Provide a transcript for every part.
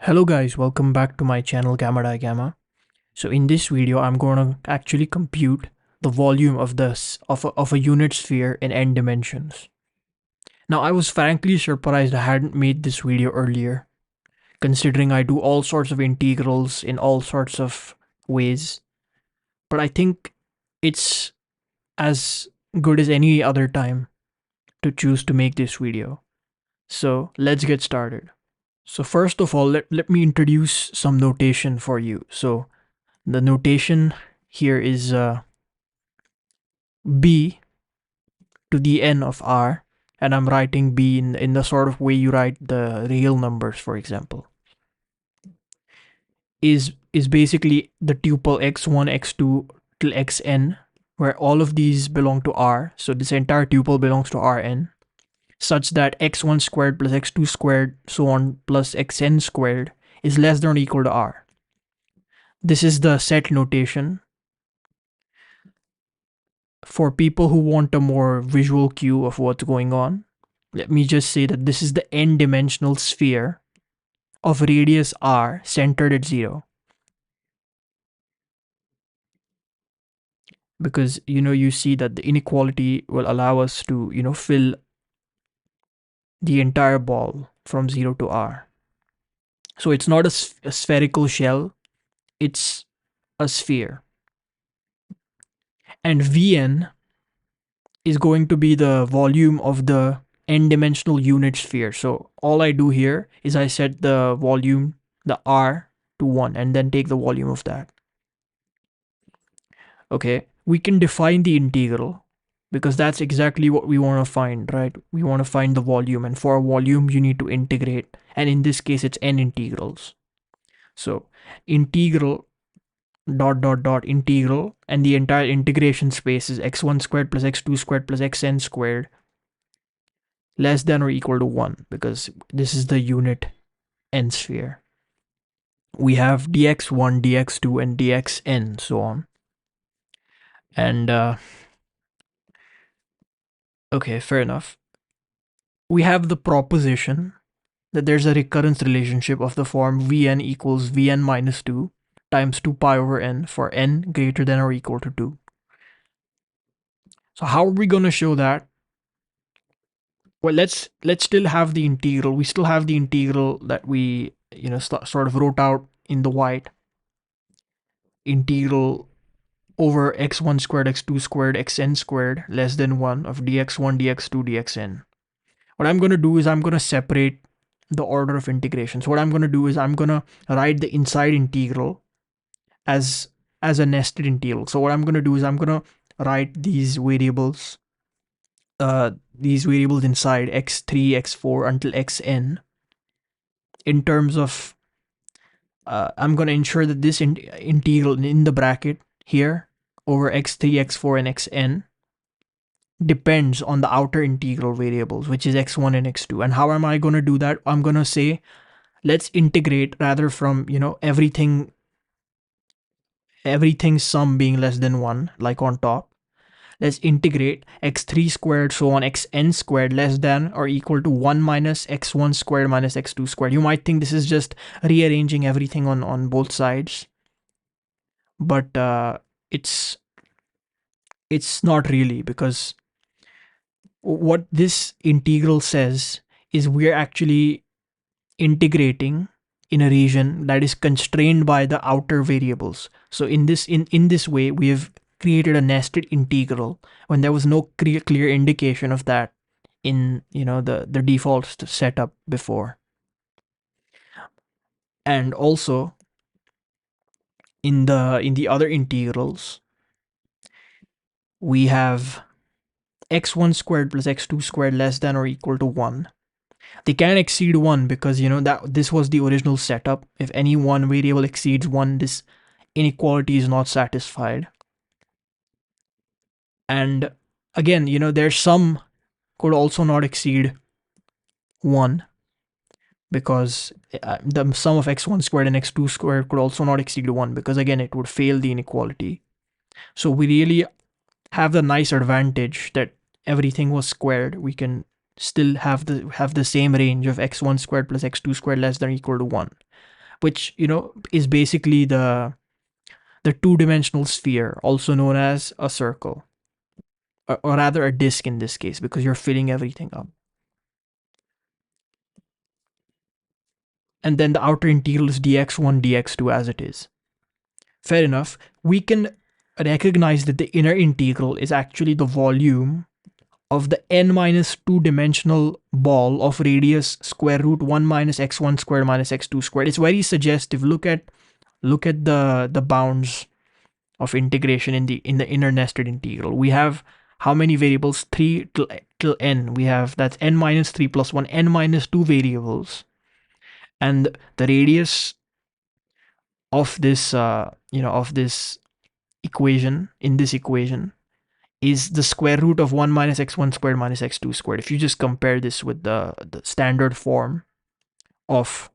Hello guys, welcome back to my channel Gamma Di Gamma. So in this video, I'm going to actually compute the volume of a unit sphere in n dimensions. Now I was frankly surprised I hadn't made this video earlier, considering I do all sorts of integrals in all sorts of ways. But I think it's as good as any other time to choose to make this video. So let's get started. So first of all, let me introduce some notation for you. So the notation here is b to the n of r, and I'm writing b in the sort of way you write the real numbers, for example, is basically the tuple x1, x2 till xn, where all of these belong to r. So this entire tuple belongs to Rn, such that x1 squared plus x2 squared so on plus xn squared is less than or equal to r. This is the set notation. For people who want a more visual cue of what's going on, let me just say that this is the n-dimensional sphere of radius r centered at 0. Because, you see that the inequality will allow us to, fill the entire ball from 0 to r. So it's not a spherical shell, it's a sphere. And Vn is going to be the volume of the n-dimensional unit sphere. So all I do here is I set the volume, the r, to 1 and then take the volume of that. Okay, we can define the integral because that's exactly what we want to find, right? We want to find the volume, and for a volume you need to integrate, and in this case it's n integrals. So integral dot dot dot integral, and the entire integration space is x1 squared plus x2 squared plus xn squared less than or equal to 1, because this is the unit n sphere. We have dx1, dx2, and dxn, so on. And okay, fair enough. We have the proposition that there's a recurrence relationship of the form Vn equals Vn minus 2 times 2 pi over n for n greater than or equal to 2. So how are we going to show that? Well, let's still have the integral. We still have the integral that we, sort of wrote out in the white. Integral over x1 squared, x2 squared, xn squared less than 1 of dx1, dx2, dxn. What I'm going to do is I'm going to separate the order of integration. So what I'm going to do is I'm going to write the inside integral as a nested integral. So what I'm going to do is I'm going to write these variables inside x3, x4 until xn in terms of I'm going to ensure that this integral in the bracket here over x3, x4, and xn depends on the outer integral variables, which is x1 and x2. And how am I going to do that? I'm going to say let's integrate rather from everything sum being less than 1, like on top. Let's integrate x3 squared so on xn squared less than or equal to 1 minus x1 squared minus x2 squared. You might think this is just rearranging everything on both sides, but it's not really, because what this integral says is we're actually integrating in a region that is constrained by the outer variables. So in this way we have created a nested integral when there was no clear indication of that in the default setup before. And also in the other integrals we have x1 squared plus x2 squared less than or equal to 1. They can exceed 1 because that this was the original setup. If any one variable exceeds 1, this inequality is not satisfied. And again, their sum could also not exceed 1, because the sum of x1 squared and x2 squared could also not exceed 1, because again it would fail the inequality. So we really have the nice advantage that everything was squared. We can still have the same range of x1 squared plus x2 squared less than or equal to 1. which is basically the two-dimensional sphere, also known as a circle, or rather a disk in this case, because you're filling everything up. And then the outer integral is dx1 dx2 as it is. Fair enough. We can recognize that the inner integral is actually the volume of the n minus 2-dimensional ball of radius square root 1 minus x1 squared minus x2 squared. It's very suggestive. Look at the bounds of integration in the inner nested integral. We have how many variables? 3 till n. We have, that's n minus 3 plus 1, n minus 2 variables. And the radius of this of this equation, in this equation, is the square root of 1 minus x1 squared minus x2 squared. If you just compare this with the standard form of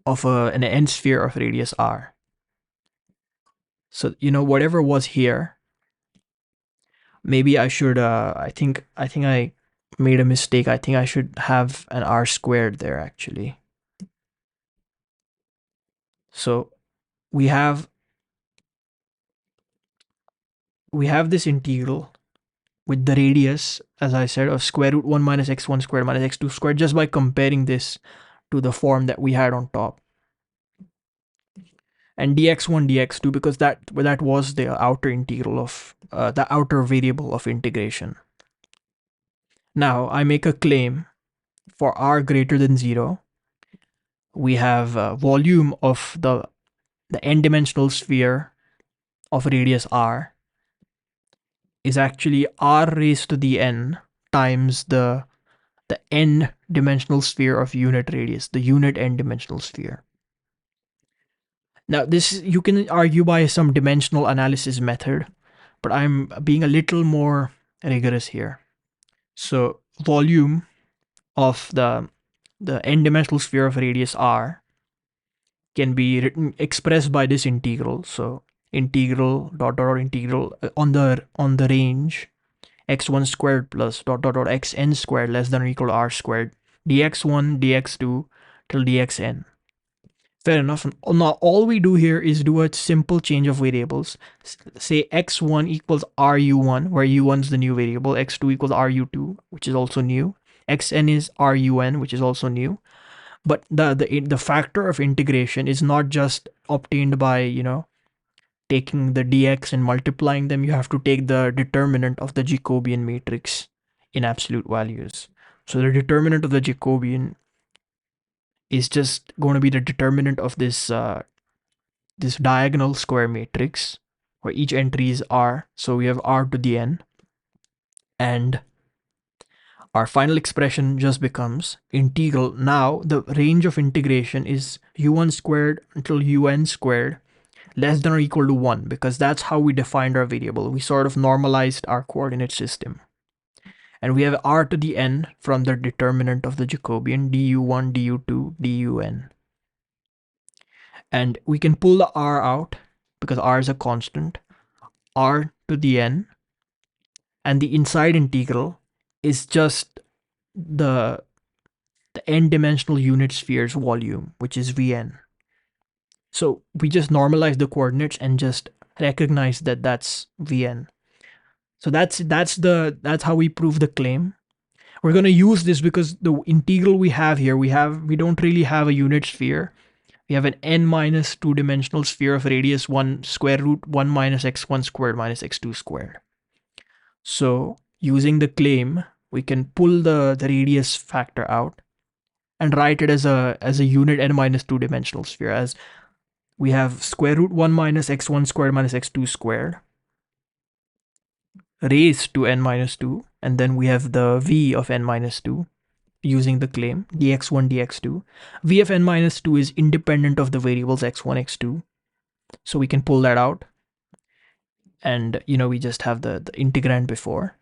an n sphere of radius r. So whatever was here, maybe I should I think I made a mistake. I think I should have an r squared there actually. So we have this integral with the radius, as I said, of square root 1 minus x1 squared minus x2 squared, just by comparing this to the form that we had on top. And dx1 dx2, because that was the outer integral of the outer variable of integration. Now I make a claim for r greater than 0. We have volume of the n-dimensional sphere of radius r is actually r raised to the n times the n-dimensional sphere of unit radius, the unit n-dimensional sphere. Now this, you can argue by some dimensional analysis method, but I'm being a little more rigorous here. So volume of the n-dimensional sphere of radius r can be expressed by this integral. So integral dot dot integral on the range x1 squared plus dot dot dot xn squared less than or equal to r squared dx1 dx2 till dxn. Fair enough. Now all we do here is do a simple change of variables. Say x1 equals ru1, where u1 is the new variable, x2 equals ru2, which is also new, xn is run, which is also new. But the factor of integration is not just obtained by taking the dx and multiplying them. You have to take the determinant of the Jacobian matrix in absolute values. So the determinant of the Jacobian is just going to be the determinant of this this diagonal square matrix where each entry is r. So we have r to the n, and our final expression just becomes integral. Now the range of integration is u1 squared until un squared less than or equal to 1, because that's how we defined our variable. We sort of normalized our coordinate system. And we have r to the n from the determinant of the Jacobian, du1, du2, dun. And we can pull the r out because r is a constant, r to the n, and the inside integral is just the n-dimensional unit sphere's volume, which is vn. So we just normalize the coordinates and just recognize that that's vn. So that's how we prove the claim. We're going to use this because the integral we have here, we don't really have a unit sphere. We have an n minus 2-dimensional sphere of radius 1 square root 1 minus x1 squared minus x2 squared. So using the claim, we can pull the radius factor out and write it as a unit n minus 2-dimensional sphere, as we have square root 1 minus x1 squared minus x2 squared raised to n minus 2, and then we have the v of n minus 2 using the claim dx1 dx2. V of n minus 2 is independent of the variables x1 x2, so we can pull that out, and we just have the integrand before.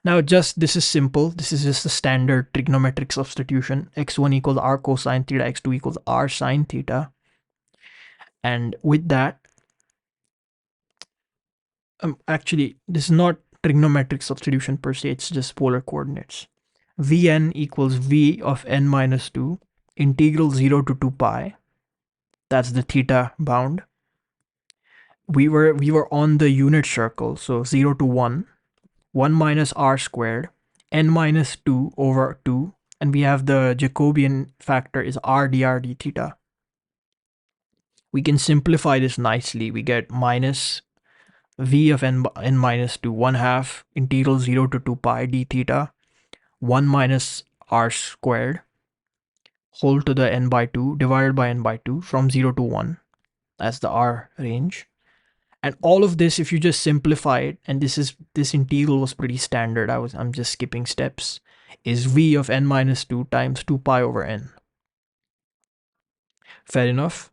Now this is simple. This is just a standard trigonometric substitution. X1 equals r cosine theta, x2 equals r sine theta. And with that, actually, this is not trigonometric substitution per se, it's just polar coordinates. Vn equals v of n minus 2 integral 0 to 2 pi. That's the theta bound. We were on the unit circle, so 0 to 1 minus r squared, n minus 2 over 2, and we have the Jacobian factor is r dr d theta. We can simplify this nicely. We get minus v of n minus 2, 1 half integral 0 to 2 pi d theta, 1 minus r squared whole to the n by 2 divided by n by 2 from 0 to 1. That's the r range. And all of this, if you just simplify it, and this integral was pretty standard, I'm just skipping steps, is v of n minus 2 times 2 pi over n. Fair enough.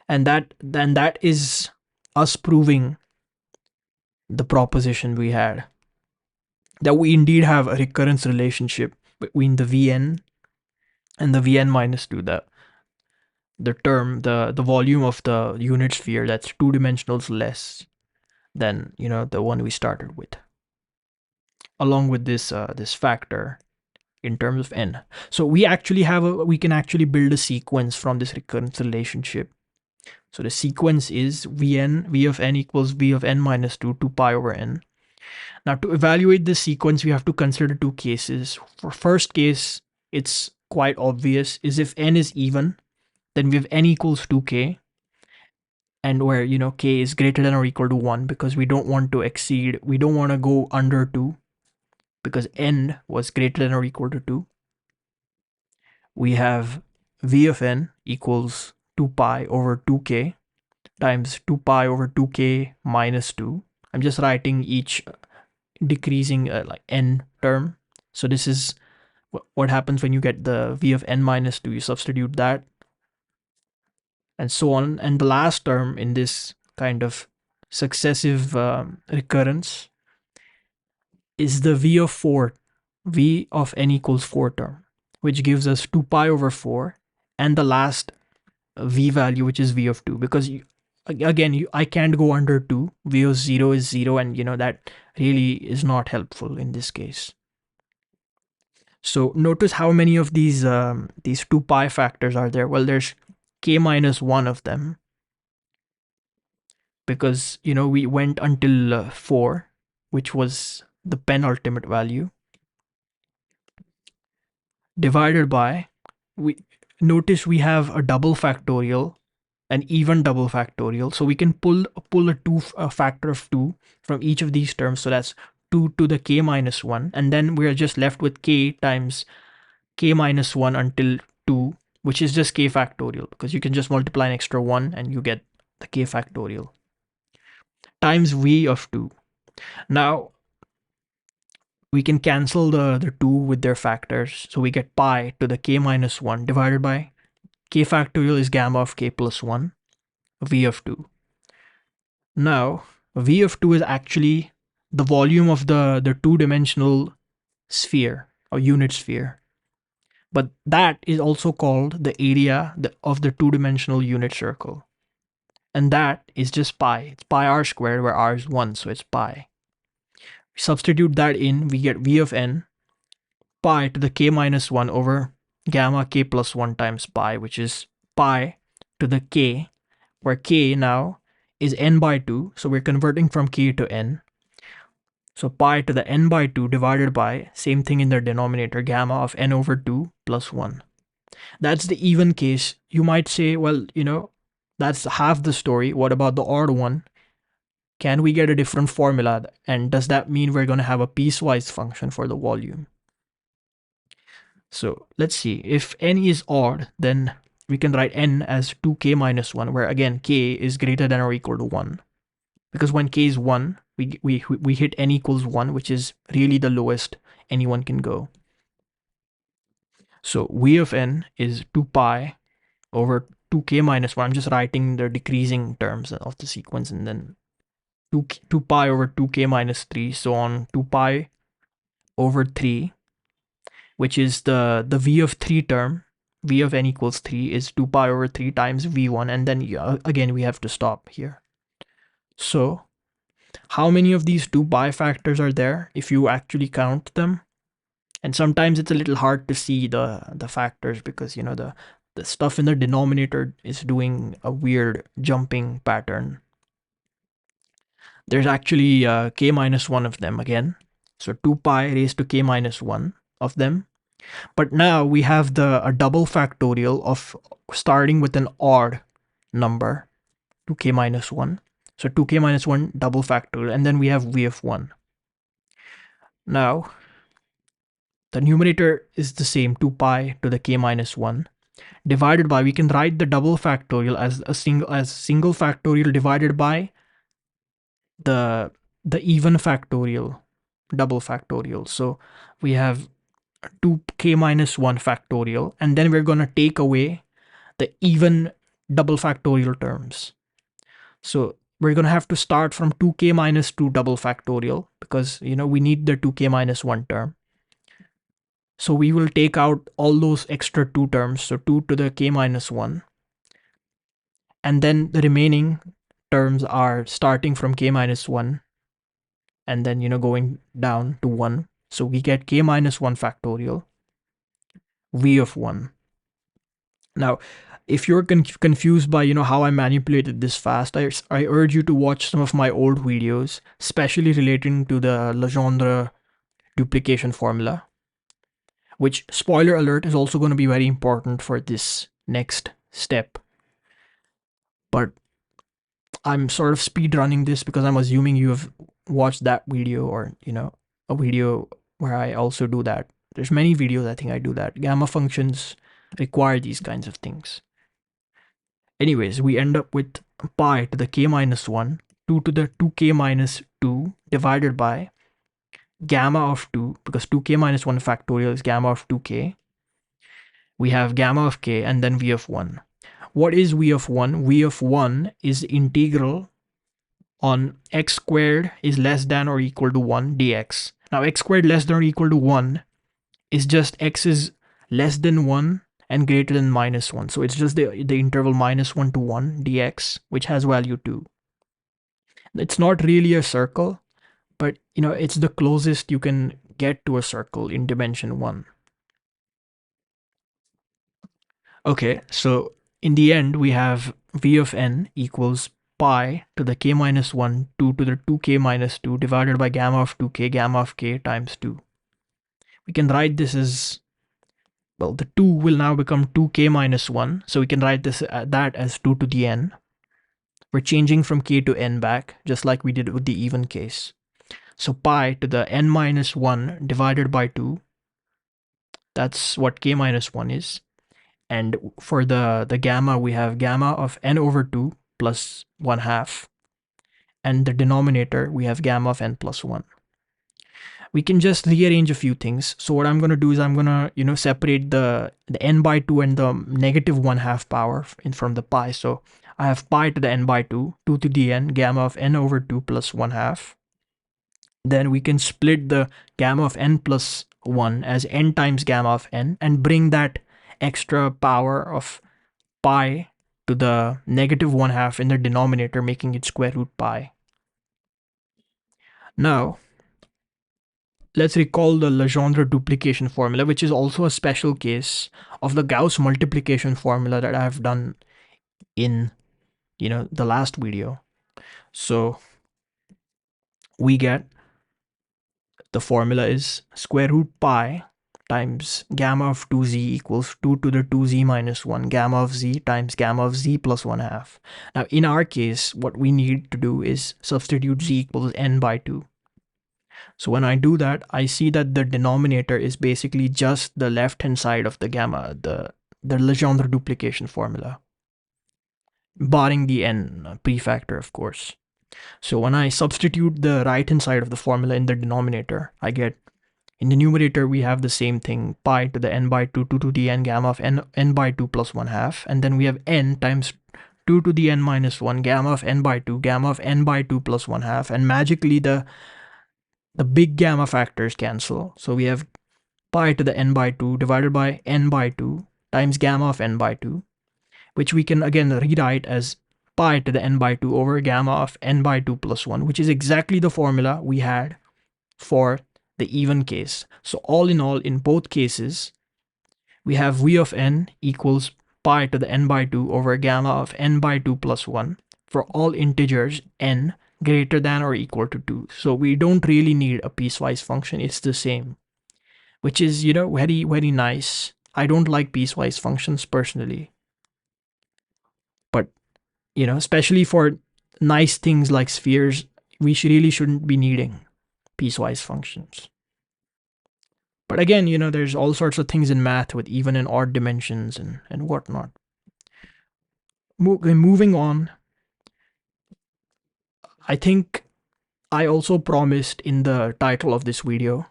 And that is us proving the proposition we had, that we indeed have a recurrence relationship between the Vn and the Vn minus 2, the term, the volume of the unit sphere that's 2 dimensionals less than, the one we started with, along with this this factor in terms of n. So we can actually build a sequence from this recurrence relationship. So the sequence is v of n equals v of n minus 2 pi over n. Now, to evaluate this sequence, we have to consider two cases. For first case, it's quite obvious, is if n is even, then we have n equals 2k, and where, k is greater than or equal to 1, because we don't want to go under 2, because n was greater than or equal to 2. We have v of n equals 2 pi over 2k times 2 pi over 2k minus 2. I'm just writing each decreasing like n term. So this is what happens when you get the v of n minus 2. You substitute that, and so on. And the last term in this kind of successive recurrence is the v of n equals 4 term, which gives us 2 pi over 4, and the last v value, which is v of 2, because I can't go under 2. V of 0 is 0, and that really is not helpful in this case. So notice how many of these 2 pi factors are there. Well, there's k minus 1 of them, because we went until 4, which was the penultimate value, divided by, notice we have a double factorial, an even double factorial, so we can pull a factor of 2 from each of these terms. So that's 2 to the k minus 1, and then we're just left with k times k minus 1 until 2, which is just k factorial, because you can just multiply an extra 1 and you get the k factorial, times v of 2. Now we can cancel the 2 with their factors, so we get pi to the k minus 1 divided by k factorial is gamma of k plus 1, v of 2. Now v of 2 is actually the volume of the two-dimensional sphere or unit sphere, but that is also called the area of the two-dimensional unit circle, and that is just pi. It's pi r squared, where r is 1, so it's pi. We substitute that in, we get v of n pi to the k minus 1 over gamma k plus 1 times pi, which is pi to the k, where k now is n by 2, so we're converting from k to n. So pi to the n by 2 divided by, same thing in their denominator, gamma of n over 2 plus 1. That's the even case. You might say, well, that's half the story. What about the odd one? Can we get a different formula? And does that mean we're going to have a piecewise function for the volume? So let's see. If n is odd, then we can write n as 2k minus 1, where again k is greater than or equal to 1. Because when k is 1, we hit n equals 1, which is really the lowest anyone can go. So v of n is 2 pi over 2k minus 1. I'm just writing the decreasing terms of the sequence, and then 2 pi over 2k minus 3, so on 2 pi over 3, which is the v of 3 term. V of n equals 3 is 2 pi over 3 times v1, and then again we have to stop here. So how many of these 2 pi factors are there if you actually count them? And sometimes it's a little hard to see the factors because, you know, the stuff in the denominator is doing a weird jumping pattern. There's actually k minus 1 of them again. So 2 pi raised to k minus 1 of them. But now we have a double factorial of starting with an odd number, 2k minus 1. So 2k minus 1 double factorial, and then we have v of 1. Now, the numerator is the same, 2 pi to the k minus 1, divided by, we can write the double factorial as single factorial divided by the even factorial, double factorial. So we have 2k minus 1 factorial, and then we're going to take away the even double factorial terms. So we're going to have to start from 2k minus 2 double factorial because, you know, we need the 2k minus 1 term. So we will take out all those extra 2 terms, so 2 to the k minus 1. And then the remaining terms are starting from k minus 1 and then, you know, going down to 1. So we get k minus 1 factorial, v of 1. Now, if you're confused by, you know, how I manipulated this fast, I urge you to watch some of my old videos, especially relating to the Legendre duplication formula, which, spoiler alert, is also going to be very important for this next step. But I'm sort of speed running this because I'm assuming you have watched that video, or, you know, a video where I also do that. There's many videos I think I do that. Gamma functions require these kinds of things. Anyways, we end up with pi to the k minus 1, 2 to the 2k minus 2 divided by gamma of 2, because 2k minus 1 factorial is gamma of 2k. We have gamma of k and then v of 1. What is v of 1? V of 1 is integral on x squared is less than or equal to 1 dx. Now x squared less than or equal to 1 is just x is less than 1 and greater than minus 1. So it's just the interval minus 1 to 1 dx, which has value 2. It's not really a circle, but, you know, it's the closest you can get to a circle in dimension 1. Okay, so in the end, we have v of n equals pi to the k minus 1, 2 to the 2k minus 2 divided by gamma of 2k, gamma of k times 2. We can write this as, well, the 2 will now become 2k minus 1. So we can write this that as 2 to the n. We're changing from k to n back, just like we did with the even case. So pi to the n minus 1 divided by 2. That's what k minus 1 is. And for the gamma, we have gamma of n over 2 plus 1 half. And the denominator, we have gamma of n plus 1. We can just rearrange a few things. So what I'm going to do is I'm going to, you know, separate the n by 2 and the negative 1 half power from the pi. So I have pi to the n by 2, 2 to the n, gamma of n over 2 plus 1 half. Then we can split the gamma of n plus 1 as n times gamma of n and bring that extra power of pi to the negative 1 half in the denominator, making it square root pi. Now, let's recall the Legendre duplication formula, which is also a special case of the Gauss multiplication formula that I've done in, you know, the last video. So we get, the formula is square root pi times gamma of 2z equals 2 to the 2z minus 1 gamma of z times gamma of z plus 1 half. Now in our case, what we need to do is substitute z equals n by 2. So when I do that, I see that the denominator is basically just the left hand side of the gamma, the Legendre duplication formula, barring the n prefactor, of course. So when I substitute the right hand side of the formula in the denominator, I get, in the numerator, we have the same thing, pi to the n by 2, 2 to the n, gamma of n by 2 plus 1 half. And then we have n times 2 to the n minus 1, gamma of n by 2, gamma of n by 2 plus 1 half. And magically, the big gamma factors cancel. So we have pi to the n by 2 divided by n by 2 times gamma of n by 2, which we can again rewrite as pi to the n by 2 over gamma of n by 2 plus 1, which is exactly the formula we had for the even case. So all in all, in both cases, we have v of n equals pi to the n by 2 over gamma of n by 2 plus 1 for all integers n greater than or equal to 2. So we don't really need a piecewise function, it's the same, which is, very, very nice. I don't like piecewise functions personally, but, especially for nice things like spheres, we really shouldn't be needing piecewise functions. But again, there's all sorts of things in math with even and odd dimensions and whatnot. Moving on, I think I also promised in the title of this video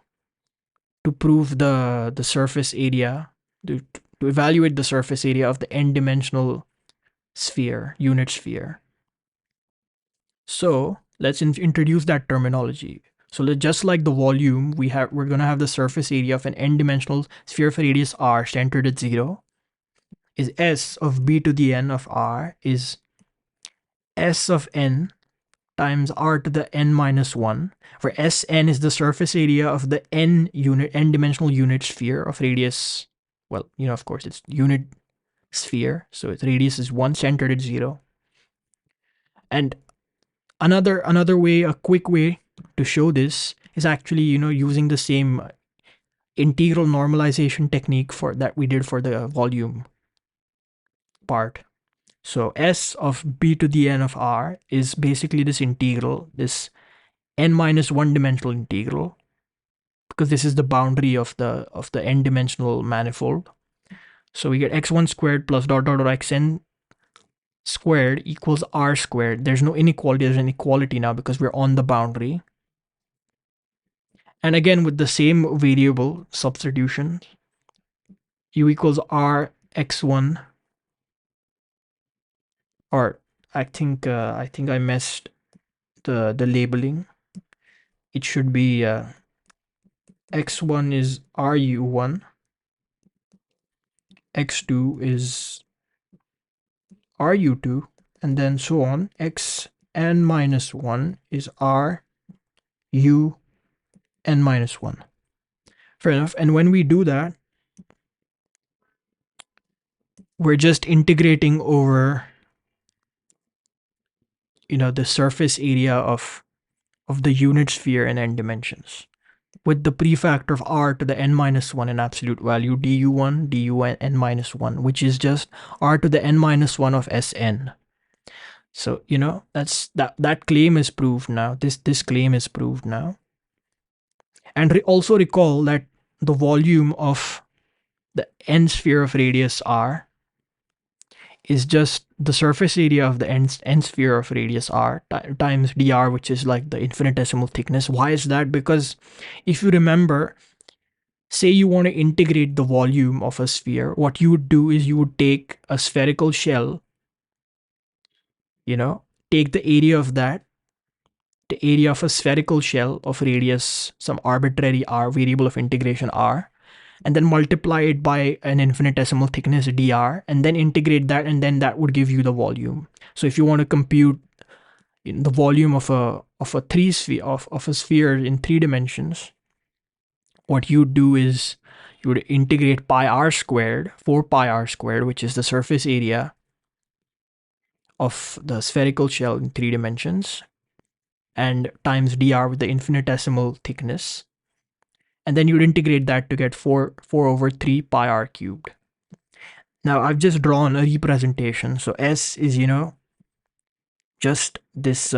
to prove the surface area, to evaluate the surface area of the n-dimensional sphere, unit sphere. So let's introduce that terminology. So just like the volume, we're gonna have the surface area of an n-dimensional sphere of radius r centered at 0 is s of b to the n of r is s of n times r to the n minus 1, where Sn is the surface area of the n-dimensional unit sphere of radius. Well, of course, it's unit sphere, so its radius is 1 centered at 0. And another way, a quick way to show this is actually, using the same integral normalization technique that we did for the volume part. So s of b to the n of r is basically this integral, this n minus 1 dimensional integral, because this is the boundary of the n dimensional manifold. So we get x1 squared plus dot dot dot xn squared equals r squared. There's no inequality, there's an equality now because we're on the boundary. And again, with the same variable substitution, u equals r x1, or I think I messed the labeling. It should be x1 is ru1, x2 is ru2, and then so on. Xn minus 1 is r u n minus 1. Fair enough. And when we do that, we're just integrating over, the surface area of the unit sphere in n dimensions, with the prefactor of r to the n minus 1 in absolute value, du1 du n minus 1, which is just r to the n minus 1 of Sn. So, that's that claim is proved now. This claim is proved now. And also recall that the volume of the n sphere of radius r is just the surface area of the n sphere of radius r times dr, which is like the infinitesimal thickness. Why is that? Because if you remember, say you want to integrate the volume of a sphere, what you would do is you would take a spherical shell, take the area of that, the area of a spherical shell of radius, some arbitrary r, variable of integration r, and then multiply it by an infinitesimal thickness dr, and then integrate that, and then that would give you the volume. So if you want to compute the volume of a sphere in 3 dimensions, what you do is you would integrate pi r squared, 4 pi r squared, which is the surface area of the spherical shell in 3 dimensions, and times dr with the infinitesimal thickness. And then you'd integrate that to get 4 over 3 pi r cubed. Now I've just drawn a representation. So S is, just this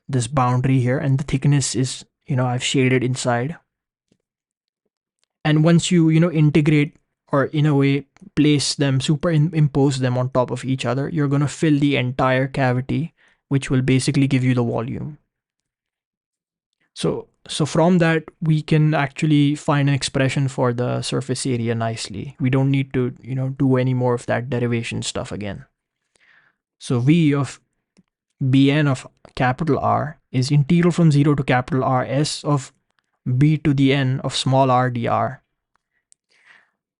this boundary here, and the thickness is, I've shaded inside. And once you, integrate, or in a way place them, superimpose them on top of each other, you're going to fill the entire cavity, which will basically give you the volume. So from that, we can actually find an expression for the surface area nicely. We don't need to, do any more of that derivation stuff again. So V of Bn of capital R is integral from 0 to capital R S of B to the n of small r dr.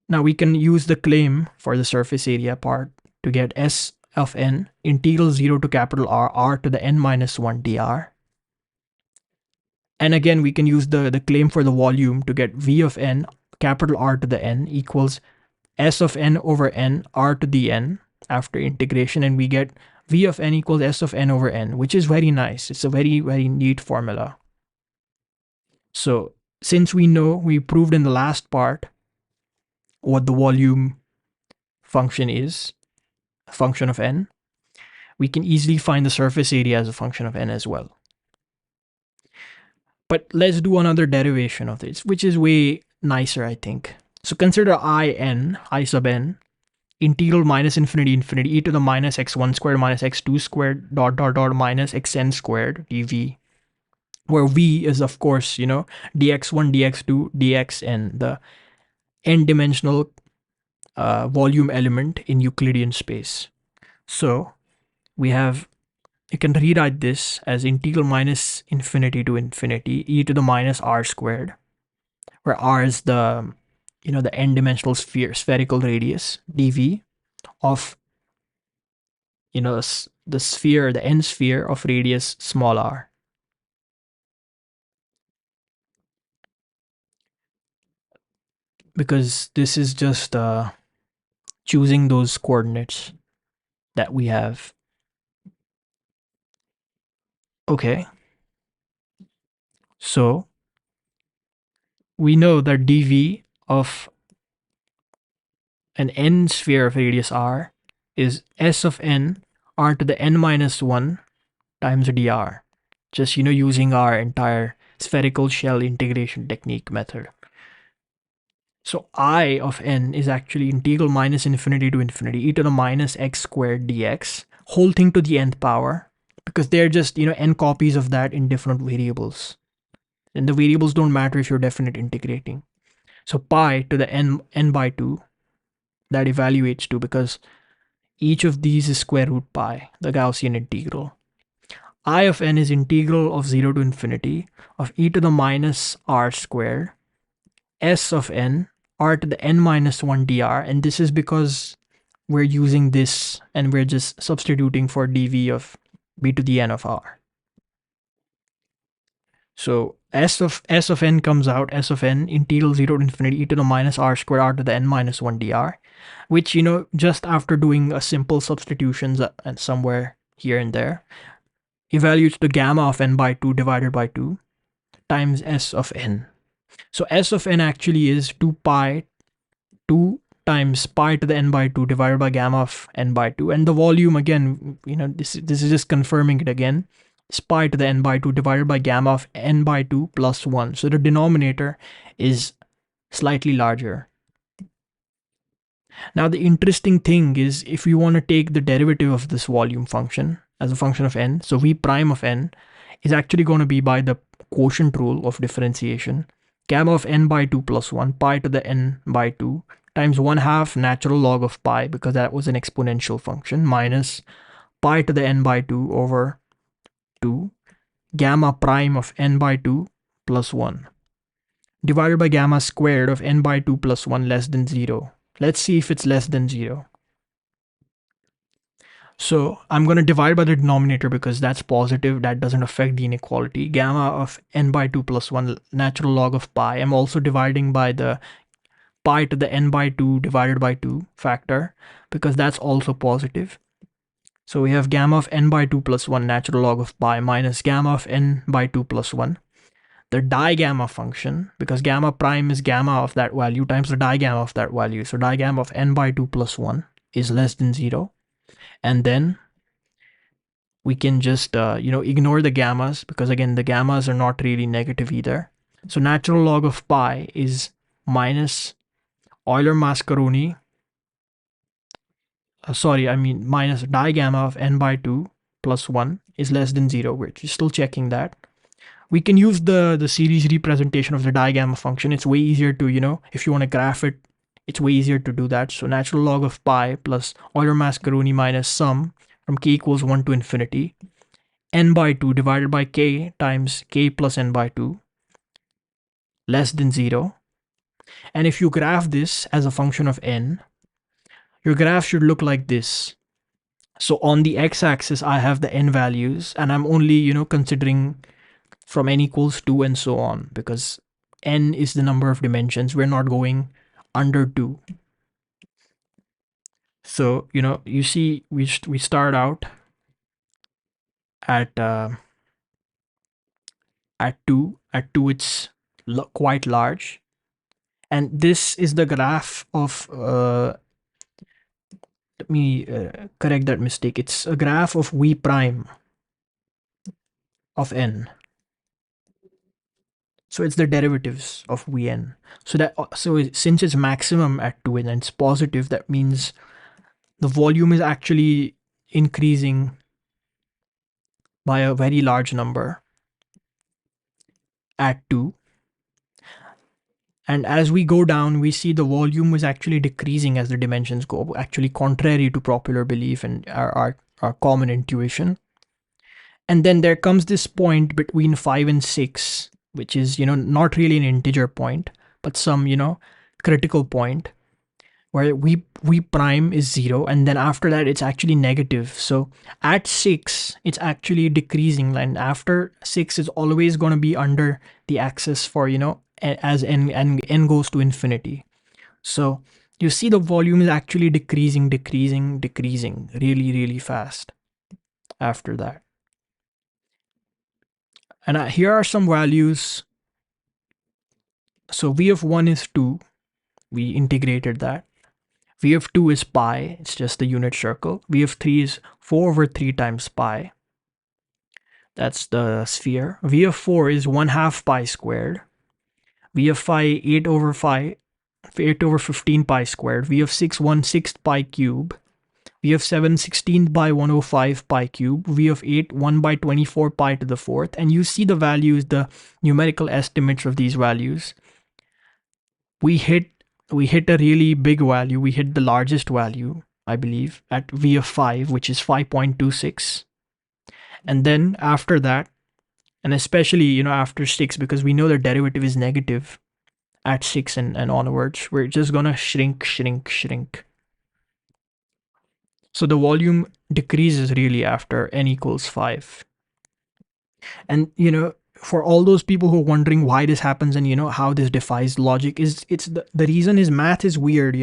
Now we can use the claim for the surface area part to get S of n integral 0 to capital R, r to the n minus 1 dr. And again, we can use the claim for the volume to get V of n, capital R to the n, equals S of n over n, R to the n after integration. And we get V of n equals S of n over n, which is very nice. It's a very, very neat formula. So since we proved in the last part what the volume function is, a function of n, we can easily find the surface area as a function of n as well. But let's do another derivation of this, which is way nicer, I think. So consider I sub n, integral minus infinity infinity e to the minus x1 squared minus x2 squared dot dot dot minus xn squared dv, where v is of course, dx1, dx2, dxn, the n-dimensional volume element in Euclidean space. So you can rewrite this as integral minus infinity to infinity e to the minus r squared, where r is the n-dimensional spherical radius dv of the n sphere of radius small r. Because this is just choosing those coordinates that we have. Okay. So we know that dv of an n sphere of radius r is s of n r to the n minus 1 times dr. Just, using our entire spherical shell integration technique method. So I of n is actually integral minus infinity to infinity e to the minus x squared dx, whole thing to the nth power, because they're just, n copies of that in different variables. And the variables don't matter if you're definite integrating. So pi to the n by 2, that evaluates to, because each of these is square root pi, the Gaussian integral. I of n is integral of 0 to infinity of e to the minus r squared s of n r to the n minus 1 dr, and this is because we're using this and we're just substituting for dv of b to the n of r. So s of n comes out, s of n integral 0 to infinity e to the minus r squared r to the n minus 1 dr, which, just after doing a simple substitutions and somewhere here and there, evaluates to gamma of n by 2 divided by 2 times s of n. So s of n actually is 2 times pi to the n by 2 divided by gamma of n by 2. And the volume, again, this is just confirming it again, is pi to the n by 2 divided by gamma of n by 2 plus 1. So the denominator is slightly larger. Now the interesting thing is, if we want to take the derivative of this volume function as a function of n, so v prime of n is actually going to be by the quotient rule of differentiation, gamma of n by 2 plus 1 pi to the n by 2 times 1/2 natural log of pi, because that was an exponential function, minus pi to the n by 2 over 2 gamma prime of n by 2 plus 1 divided by gamma squared of n by 2 plus 1 less than 0. Let's see if it's less than 0. So I'm going to divide by the denominator because that's positive. That doesn't affect the inequality. Gamma of n by 2 plus 1 natural log of pi. I'm also dividing by the pi to the n by 2 divided by 2 factor, because that's also positive. So we have gamma of n by 2 plus 1 natural log of pi minus gamma of n by 2 plus 1. The digamma function, because gamma prime is gamma of that value times the digamma of that value. So digamma of n by 2 plus 1 is less than 0. And then we can just, ignore the gammas, because again, the gammas are not really negative either. So natural log of pi is minus Euler-Mascheroni, minus digamma of n by 2 plus 1 is less than 0. We're still checking that. We can use the series representation of the digamma function. It's way easier to, if you want to graph it, it's way easier to do that. So natural log of pi plus Euler-Mascheroni minus sum from k equals 1 to infinity, n by 2 divided by k times k plus n by 2 less than 0. And if you graph this as a function of n, your graph should look like this. So on the x-axis, I have the n values, and I'm only, considering from n equals 2 and so on, because n is the number of dimensions. We're not going under 2. So, you see, we start out at 2. At 2, it's quite large. And this is the graph of, let me correct that mistake. It's a graph of v prime of n. So it's the derivatives of Vn. Since it's maximum at 2 and it's positive, that means the volume is actually increasing by a very large number at 2. And as we go down, we see the volume is actually decreasing as the dimensions go, actually contrary to popular belief and our common intuition. And then there comes this point between 5 and 6, which is, not really an integer point, but some, critical point where v prime is 0, and then after that it's actually negative. So at 6 it's actually decreasing, and after 6 is always going to be under the axis for, as n goes to infinity. So you see the volume is actually decreasing really, really fast after that. And here are some values. So v of 1 is 2. We integrated that. V of 2 is pi. It's just the unit circle. V of 3 is 4 over 3 times pi. That's the sphere. V of 4 is 1/2 pi squared. V of 5, 8 over 15 pi squared. V of 6, 1/6 pi cube. V of 7, 16 by 105 pi cube. V of 8, 1 by 24 pi to the fourth. And you see the values, the numerical estimates of these values. We hit a really big value. We hit the largest value, I believe, at V of 5, which is 5.26. And then after that, and especially, after 6, because we know the derivative is negative at 6 and onwards, we're just gonna shrink. So the volume decreases really after n equals 5. And, for all those people who are wondering why this happens and, how this defies logic, it's the reason is math is weird,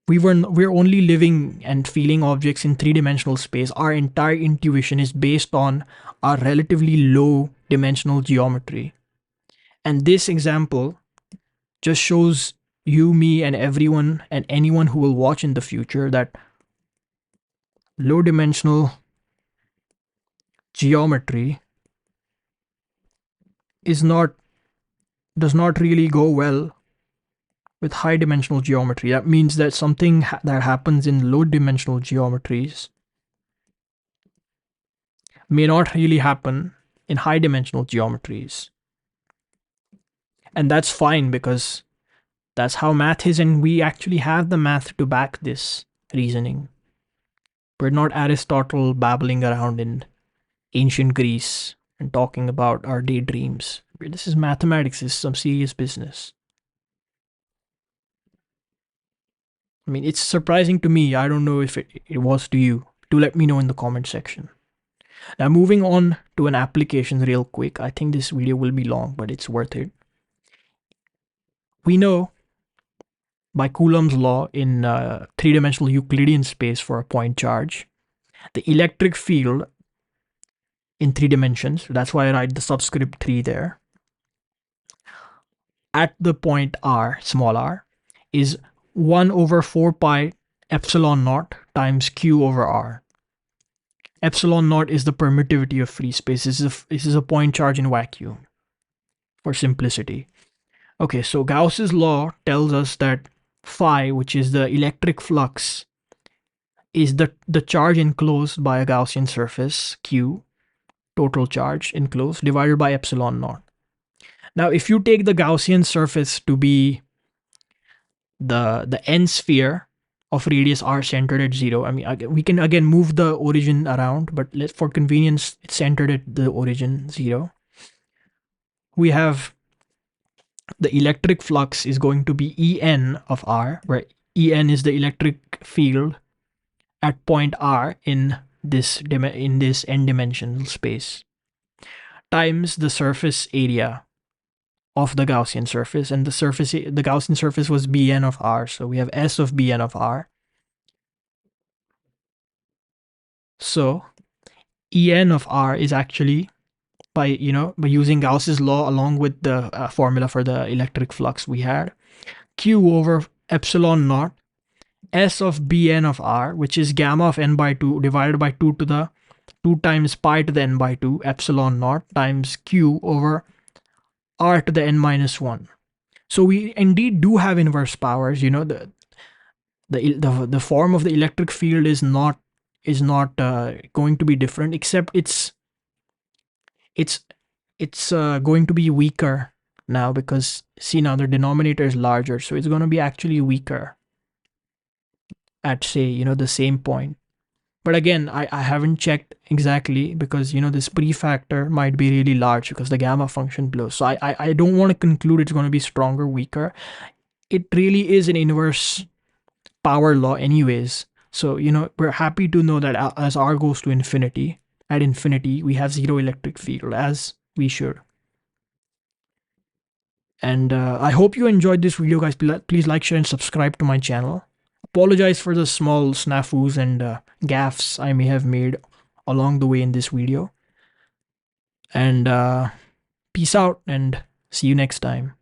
We're only living and feeling objects in 3-dimensional space. Our entire intuition is based on our relatively low dimensional geometry. And this example just shows you, me, and everyone and anyone who will watch in the future that low dimensional geometry does not really go well with high dimensional geometry. That means that something that happens in low dimensional geometries may not really happen in high dimensional geometries. And that's fine, because that's how math is, and we actually have the math to back this reasoning. We're not Aristotle babbling around in ancient Greece and talking about our daydreams. This is mathematics. This is some serious business. I mean, it's surprising to me. I don't know if it was to you. Do let me know in the comment section. Now, moving on to an application real quick. I think this video will be long, but it's worth it. We know by Coulomb's law in 3-dimensional Euclidean space for a point charge, the electric field in 3 dimensions, that's why I write the subscript 3 there, at the point r, small r, is 1 over 4 pi epsilon naught times q over r. Epsilon naught is the permittivity of free space. This is a point charge in vacuum, for simplicity. Okay, so Gauss's law tells us that phi, which is the electric flux, is the charge enclosed by a Gaussian surface, q, total charge enclosed, divided by epsilon naught. Now, if you take the Gaussian surface to be the n sphere of radius r centered at 0, I mean, we can again move the origin around, but for convenience, it's centered at the origin 0. We have the electric flux is going to be En of r, where En is the electric field at point r in this n-dimensional space, times the surface area of the Gaussian surface, and the Gaussian surface was Bn of r, so we have S of Bn of r. So En of r is actually, by using Gauss's law along with the formula for the electric flux we had, Q over epsilon naught S of Bn of r, which is gamma of n by 2 divided by 2 to the 2 times pi to the n by 2 epsilon naught times Q over r to the n minus 1. So we indeed do have inverse powers. The form of the electric field is not going to be different, except it's going to be weaker now, because see, now the denominator is larger, so it's going to be actually weaker at, say, the same point. But again, I haven't checked exactly, because this prefactor might be really large because the gamma function below. So I don't want to conclude it's going to be stronger, weaker. It really is an inverse power law anyways. So we're happy to know that as r goes to infinity, at infinity we have zero electric field, as we should. And I hope you enjoyed this video, guys. Please like, share, and subscribe to my channel. Apologize for the small snafus and gaffes I may have made along the way in this video. And peace out, and see you next time.